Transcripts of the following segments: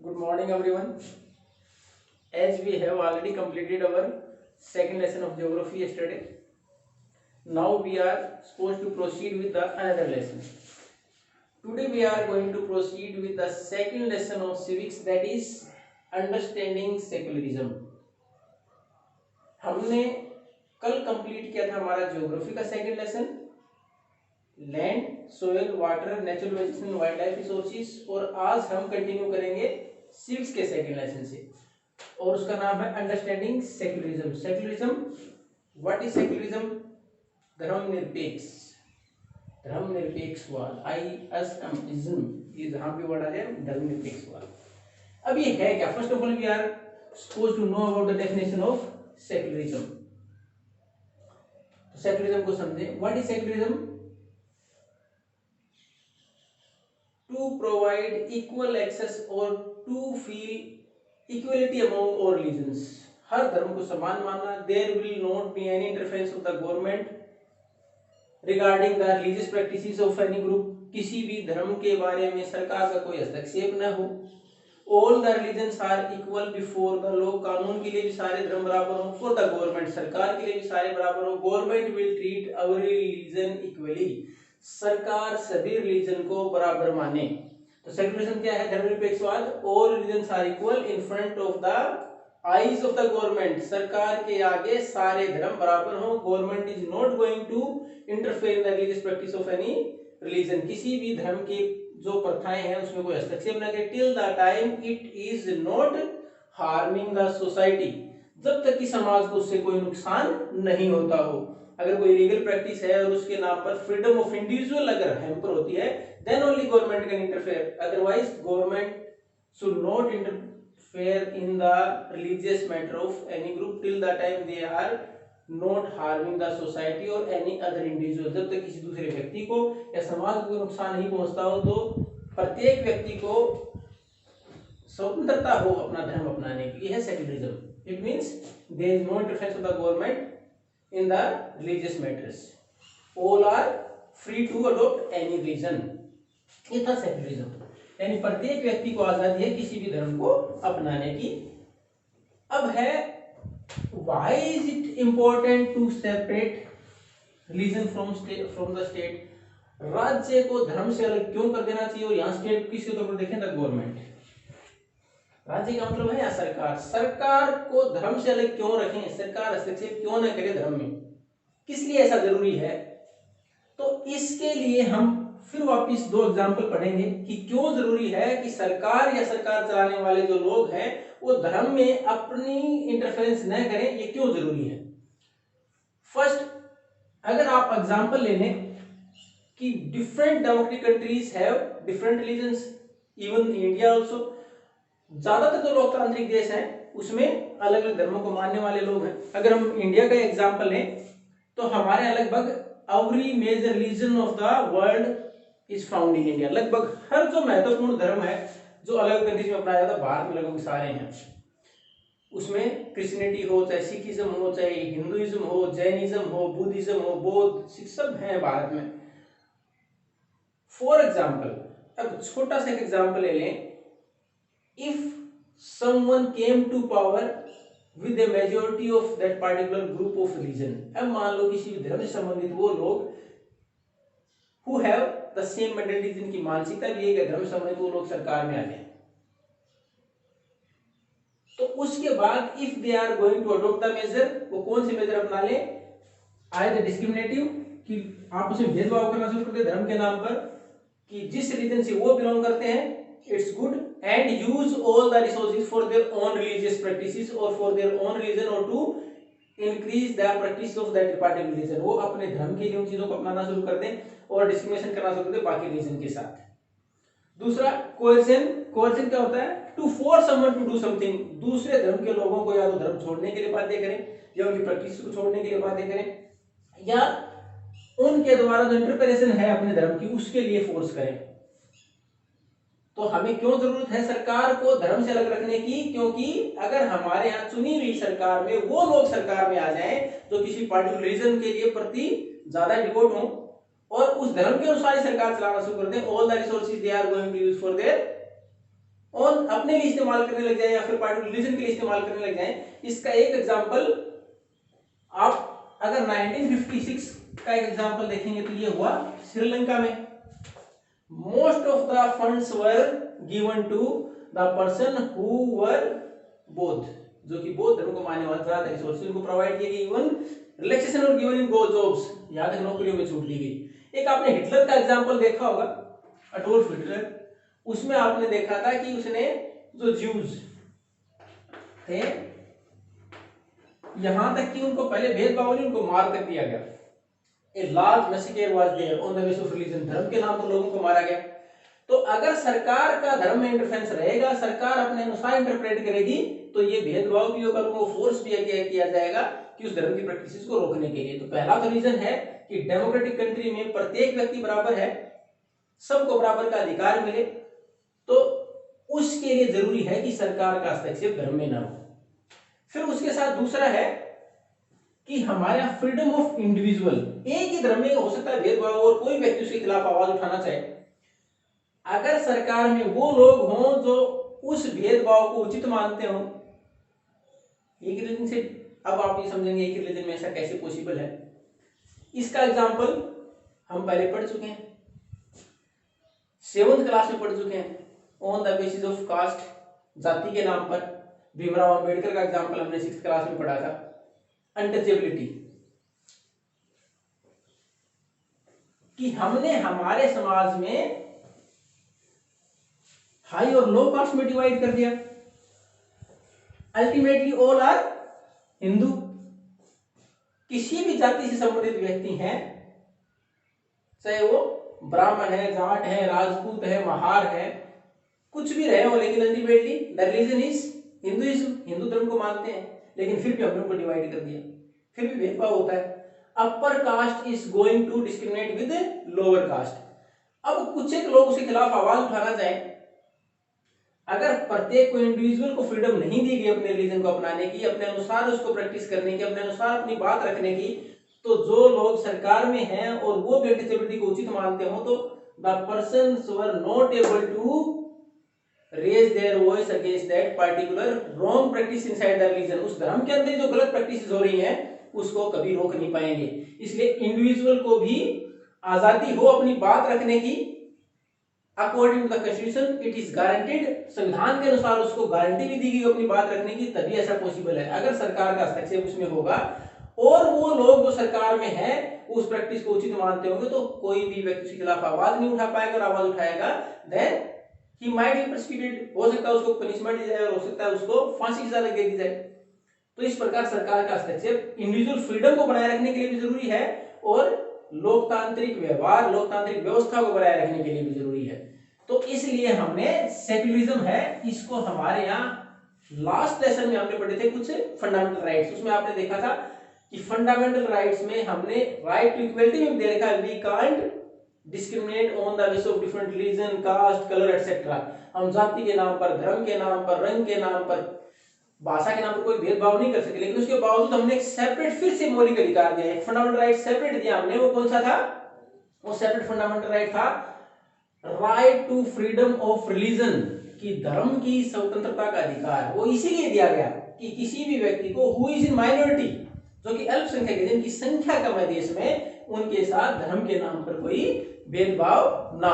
Good morning, everyone. As we have already completed our second lesson of geography yesterday, now we are supposed to proceed with the another lesson. Today we are going to proceed with the second lesson of civics, that is understanding secularism. हमने कल complete किया था हमारा geography का second lesson, land, soil, water, natural vegetation, wild life resources, और आज हम continue करेंगे सिविक्स के सेकंड लेसन से, और उसका नाम है understanding secularism. Secularism, what is secularism? धर्मनिरपेक्ष, धर्मनिरपेक्षवाद, ISM, ये जहां पे वर्ड आ जाए धर्मनिरपेक्षवाद. अब ये है क्या? First of all we are suppose to know about the definition of secularism. तो सेक्युलरिज्म को समझें. What is secularism? To provide equal access और to feel equality among all religions. हर धर्म को समान मानना. There will not be any interference of the government regarding the religious practices of any group. किसी भी धर्म के बारे में सरकार का कोई हस्तक्षेप न हो. All the religions are equal before the law. कानून के लिए भी सारे धर्म बराबर हो. फॉर द गवर्नमेंट, सरकार के लिए भी सारे बराबर हो. Government will treat every religion equally. सरकार सभी रिलीजन को बराबर माने. तो सेक्युलरिज्म क्या है? धर्मनिरपेक्षवाद. All religions are equal in front of the eyes of the government. सरकार के आगे सारे धर्म बराबर हो. Government is not going to interfere in the religious practice of any religion. किसी भी धर्म की जो प्रथाएं हैं उसमें कोई हस्तक्षेप न करे. Till the time it is not harming the society. जब तक कि समाज को उससे कोई नुकसान नहीं होता हो. अगर कोई लीगल प्रैक्टिस है और उसके नाम पर फ्रीडम ऑफ इंडिविजुअल अगर हैम्पर होती है, then only government can interfere. Otherwise government should not interfere in the religious matter of any group till the time they are not harming the society और any other individual. जब तक किसी दूसरे व्यक्ति को या समाज को नुकसान नहीं पहुंचता हो, तो प्रत्येक व्यक्ति को स्वतंत्रता हो अपना धर्म अपनाने की. यह है secularism. It means there is no interference of the government in the religious matters. All are free to adopt any religion. ये था सेक्युलरिज्म. यानी प्रत्येक व्यक्ति को आजादी है किसी भी धर्म को अपनाने की. अब है why is it important to separate religion from the state? राज्य को धर्म से अलग क्यों कर देना चाहिए? और यहाँ स्टेट किसके तौर पर देखें? The government. राज्य का मतलब है या सरकार. सरकार को धर्म से अलग क्यों रखें? सरकार हस्तक्षेप क्यों न करे धर्म में? किस लिए ऐसा जरूरी है? तो इसके लिए हम फिर वापस दो एग्जांपल पढ़ेंगे कि क्यों जरूरी है कि सरकार या सरकार चलाने वाले जो लोग हैं वो धर्म में अपनी इंटरफेरेंस न करें. ये क्यों जरूरी है? फर्स्ट, अगर आप एग्जांपल ले लें कि different democratic countries have different religions, even India also. ज्यादातर जो लोकतांत्रिक देश हैं उसमें अलग अलग धर्मों को मानने वाले लोग हैं. अगर हम इंडिया का एग्जांपल लें तो हमारे लगभग every major religion of the world is found in India. लगभग हर जो महत्वपूर्ण धर्म है जो अलग अलग कंट्रीज में अपनाया जाता है, भारत में लगभग सारे हैं. उसमें क्रिश्चियनिटी हो, चाहे सिखिज्म हो, चाहे हिंदुइज्म हो, जैनिज्म हो, बुद्धिज्म हो, बौद्ध, सिख, सब हैं भारत में. फॉर एग्जाम्पल, अब छोटा सा एक एग्जाम्पल ले लें. If someone came to power with a majority of that particular group of religion, अब मान लो किसी भी धर्म से संबंधित वो लोग who have the same mentality, जिनकी मानसिकता भी है कि धर्म से संबंधित वो लोग सरकार में आ जाए, तो उसके बाद if they are going to adopt the measure, वो कौन से मेजर अपना ले? either डिस्क्रिमिनेटिव, कि आपस में भेदभाव करना शुरू कर दे धर्म के नाम पर, कि जिस रिलीजन से वो बिलोंग करते हैं it's good, and use all the resources for their own religious practices or for their own religion or to increase the practice of that particular religion. वो अपने धर्म के लिए उन चीजों को अपनाना शुरू कर दें और डिस्क्रिमिनेशन करना शुरू कर दें बाकी रिलीजन के साथ. दूसरा, कोएर्जन. कोएर्जन क्या होता है? To force someone to do something. दूसरे धर्म के लोगों को या तो धर्म छोड़ने के लिए बाध्य करें, या उनकी प्रैक्टिस को छोड़ने के लिए बाध्य करें, या उनके द्वारा जो इंटरप्रिटेशन है अपने धर्म की उसके लिए फोर्स करें. तो हमें क्यों जरूरत है सरकार को धर्म से अलग रखने की? क्योंकि अगर हमारे यहाँ चुनी हुई सरकार में वो लोग सरकार में आ जाएं जो किसी पार्टिकुलर रिलीजन के लिए प्रति ज्यादा डिवोट हों और उस धर्म के अनुसार ही सरकार चलाना शुरू कर दें, all the resources they are going to use for their और अपने लिए इस्तेमाल करने लग जाए या फिर पार्टिकुलर रिलीजन के लिए इस्तेमाल करने लग जाए। इसका एक एग्जांपल आप अगर 1956 का एक एग्जांपल देखेंगे तो ये हुआ श्रीलंका में। Most of the funds were given to the person who were बौद्ध, जो कि बौद्ध धर्म को मानने वाले ज्यादा रिसोर्सेज उनको प्रोवाइड किए गए। इवन रिलैक्सेशन और गिवन इन गो जॉब्स, यहां तक नौकरियों में छूट दी गई। एक आपने हिटलर का एग्जांपल देखा होगा, अडोल्फ हिटलर। उसमें आपने देखा था कि उसने जो ज्यूज थे, यहां तक कि उनको पहले भेदभाव नहीं, उनको मार कर दिया गया। A large massacre was there on the basis of religion, धर्म के नाम पर लोगों को मारा गया। तो अगर सरकार का धर्म में इंटरफेरेंस रहेगा, सरकार अपने अनुसार इंटरप्रेट करेगी, तो ये भेदभाव भी होगा, उनको फोर्स भी किया जाएगा कि उस धर्म की प्रैक्टिसेस को रोकने के लिए। तो पहला तो रीजन है कि डेमोक्रेटिक कंट्री में प्रत्येक व्यक्ति बराबर है, सबको बराबर का अधिकार मिले, तो उसके लिए जरूरी है कि सरकार का हस्तक्षेप धर्म में ना हो। फिर उसके साथ दूसरा है कि हमारा फ्रीडम ऑफ इंडिविजुअल, एक ही धर्म में हो सकता है भेदभाव और कोई व्यक्ति उसके खिलाफ आवाज उठाना चाहे। अगर सरकार में वो लोग हों जो उस भेदभाव को उचित मानते हो, एक रिलीजन से, अब आप ये समझेंगे एक रिलीजन में ऐसा कैसे पॉसिबल है। इसका एग्जांपल हम पहले पढ़ चुके हैं, 7th क्लास में पढ़ चुके हैं, on the basis of caste, जाति के नाम पर। भीमराव अंबेडकर का एग्जांपल हमने 6th क्लास में पढ़ा था। अनटचेबिलिटी, कि हमने हमारे समाज में हाई और लो कास्ट में डिवाइड कर दिया। अल्टीमेटली ऑल आर हिंदू, किसी भी जाति से संबंधित व्यक्ति हैं, चाहे वो ब्राह्मण है, जाट है, राजपूत है, महार है, कुछ भी रहे हो, लेकिन ultimately the religion is Hinduism, Hindu धर्म को मानते हैं। लेकिन फिर भी हमने उनको डिवाइड कर दिया, फिर भी भेदभाव होता है। Upper caste is going to discriminate with lower caste. अब कुछ एक लोग उसके खिलाफ आवाज उठाना चाहें, अगर प्रत्येक को इंडिविजुअल को फ्रीडम नहीं दी गई अपने रिलीजन को अपनाने की, अपने अनुसार उसको प्रैक्टिस करने की, अपने अनुसार अपनी बात रखने की, तो जो लोग सरकार में हैं और वो भी अनटचेबिलिटी को उचित मानते हो, तो the persons were not able to raise their voice against that particular wrong practice inside the religion. उस धर्म के अंदर जो गलत प्रैक्टिस हो रही है उसको कभी रोक नहीं पाएंगे। इसलिए इंडिविजुअल को भी आजादी हो अपनी बात रखने की, according to the constitution it is guaranteed, संविधान के अनुसार उसको गारंटी भी दी गई अपनी बात रखने की, तभी ऐसा पॉसिबल है। अगर सरकार का हस्तक्षेप उसमें होगा और वो लोग जो सरकार में है उस प्रैक्टिस को उचित मानते होंगे, तो कोई भी व्यक्ति उसके खिलाफ आवाज नहीं उठा पाएगा, और आवाज उठाएगा then he might be prosecuted, हो सकता है उसको पनिशमेंट दी जाए और हो सकता है उसको फांसी की सजा दे दी जाए। तो इस प्रकार सरकार का हस्तक्षेप इंडिविजुअल फ्रीडम को बनाए रखने के लिए भी जरूरी है और लोकतांत्रिक व्यवहार, लोकतांत्रिक व्यवस्था को बनाए रखने के लिए भी जरूरी है। तो इसलिए हमने सेक्युलरिज्म है, इसको हमारे यहाँ लास्ट लेसन में हमने पढ़े थे कुछ फंडामेंटल राइट्स। उसमें आपने देखा था कि फंडामेंटल राइट्स में हमने राइट टू इक्वलिटी में दे रखा है, we can't discriminate on the basis of different religion, caste, colour etcetera. हम जाति के नाम पर, धर्म के नाम पर, रंग के नाम पर, भाषा के नाम पर कोई भेदभाव नहीं कर सके। लेकिन उसके बावजूद हमने एक सेपरेट फिर से मौलिक अधिकार दिया, एक फंडामेंटल राइट सेपरेट दिया हमने। वो कौन सा था? वो सेपरेट फंडामेंटल राइट था right to freedom of religion, की धर्म की स्वतंत्रता का अधिकार। वो इसीलिए दिया गया कि किसी भी व्यक्ति को हु इज इन माइनॉरिटी, जो कि अल्पसंख्यक है, जिनकी संख्या कम है देश में, उनके साथ धर्म के नाम पर कोई भेदभाव ना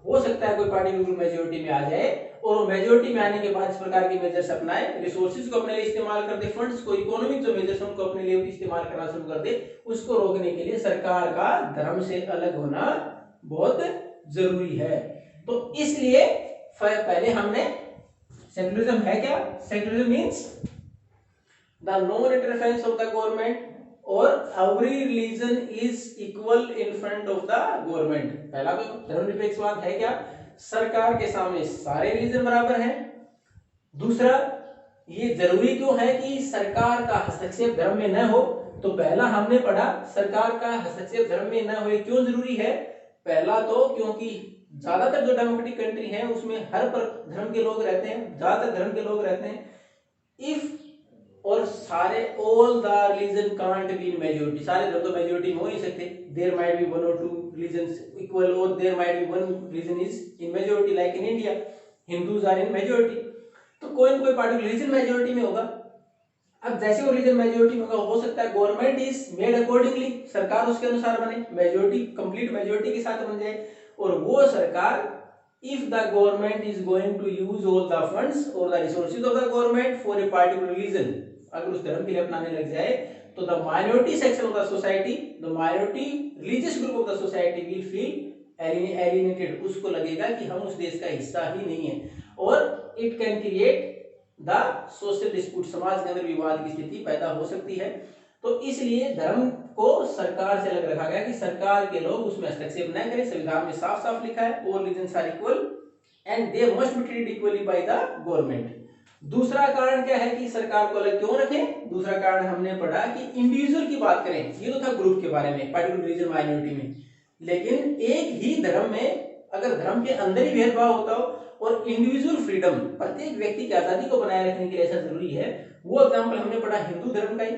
हो सकता है कोई पार्टिकुलर मेजोरिटी में आ जाए और वो मेजोरिटी में आने के बाद इस प्रकार के मेजर्स अपनाए, रिसोर्सेज को अपने लिए इस्तेमाल कर दे, फंड्स को, इकोनॉमिक जो मेजर्स उनको अपने लिए इस्तेमाल करना शुरू कर दे, उसको रोकने के लिए सरकार का धर्म से अलग होना बहुत जरूरी है। तो इसलिए पहले हमने सेक्युलरिज्म है क्या? Secularism means the non interference of the government और every religion is equal in front of the government. पहला तो धर्मनिरपेक्षवाद है क्या? सरकार के सामने सारे रिलीजन बराबर हैं। दूसरा, ये जरूरी क्यों है कि सरकार का हस्तक्षेप धर्म में न हो? तो पहला हमने पढ़ा सरकार का हस्तक्षेप धर्म में न हो क्यों जरूरी है। पहला तो क्योंकि ज्यादातर जो डेमोक्रेटिक कंट्री है उसमें हर धर्म के लोग रहते हैं, ज्यादातर धर्म के लोग रहते हैं। इफ और सारे all the religion can't be in majority, सारे धर्म तो मेजॉरिटी में हो नहीं सकते। देयर माइट बी वन और टू रिलीजन्स इक्वल और there might be one religion is in majority like in India. Hindus are in majority, तो कोई न कोई पार्टिकुलर रीजन मेजोरिटी में होगा। अब जैसे वो रीजन मेजोरिटी में होगा, हो सकता है गवर्नमेंट इज मेड अकॉर्डिंगली, सरकार उसके अनुसार बने, मेजोरिटी कंप्लीट मेजोरिटी के साथ बन जाए, और वो सरकार if the government is going to use all the funds or the resources of the government for a particular religion, अगर उस धर्म के लिए अपनाने लग जाए, तो the minority section of the society, the minority religious group of the society will feel alienated, उसको लगेगा कि हम उस देश का हिस्सा ही नहीं है, और it can create the social dispute, समाज के अंदर विवाद की स्थिति पैदा हो सकती है। तो इसलिए धर्म को सरकार से अलग रखा गया कि सरकार के लोग उसमें हस्तक्षेप न करें। संविधान में साफ साफ लिखा है all religions are equal and they must be treated equally by the government. दूसरा कारण क्या है कि सरकार को अलग क्यों रखें? दूसरा कारण हमने पढ़ा कि इंडिविजुअल की बात करें, ये तो था ग्रुप के बारे में, पार्टिकुलर रिलीजन माइनॉरिटी में, लेकिन एक ही धर्म में अगर धर्म के अंदर ही भेदभाव होता हो और इंडिविजुअल फ्रीडम, प्रत्येक व्यक्ति की आजादी को बनाए रखने के लिए ऐसा जरूरी है, वो एग्जाम्पल हमने पढ़ा हिंदू धर्म का ही।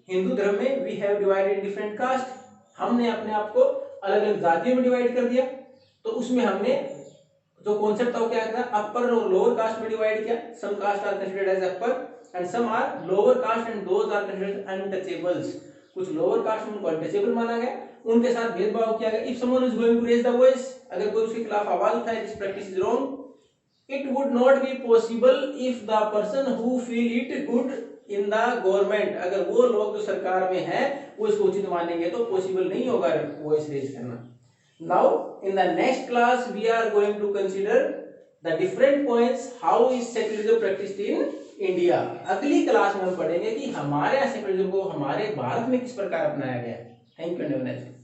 हिंदू धर्म में we have divided different caste, हमने अपने आप को अलग अलग जातियों में डिवाइड कर दिया, तो उसमें हमने जो कॉन्सेप्ट था वो क्या था, अपर और लोअर कास्ट में डिवाइड किया। Some caste are considered as upper and some are lower caste and those are considered untouchables, कुछ लोअर कास्ट उनको अनटचेबल माना गया, उनके साथ भेदभाव किया गया। If someone is going to raise the voice, अगर कोई उसके खिलाफ आवाज उठाए, this practice is wrong, it would not be possible if the person who feel it good in the government, अगर वो लोग जो सरकार में हैं वो इसको उचित मानेंगे तो पॉसिबल नहीं होगा वॉइस रेज करना। Now in the next class we are going to consider the different points how is secularism practiced in India। अगली क्लास में हम पढ़ेंगे कि हमारे सेकुलरिज्म को हमारे भारत में किस प्रकार अपनाया गया। Thank you.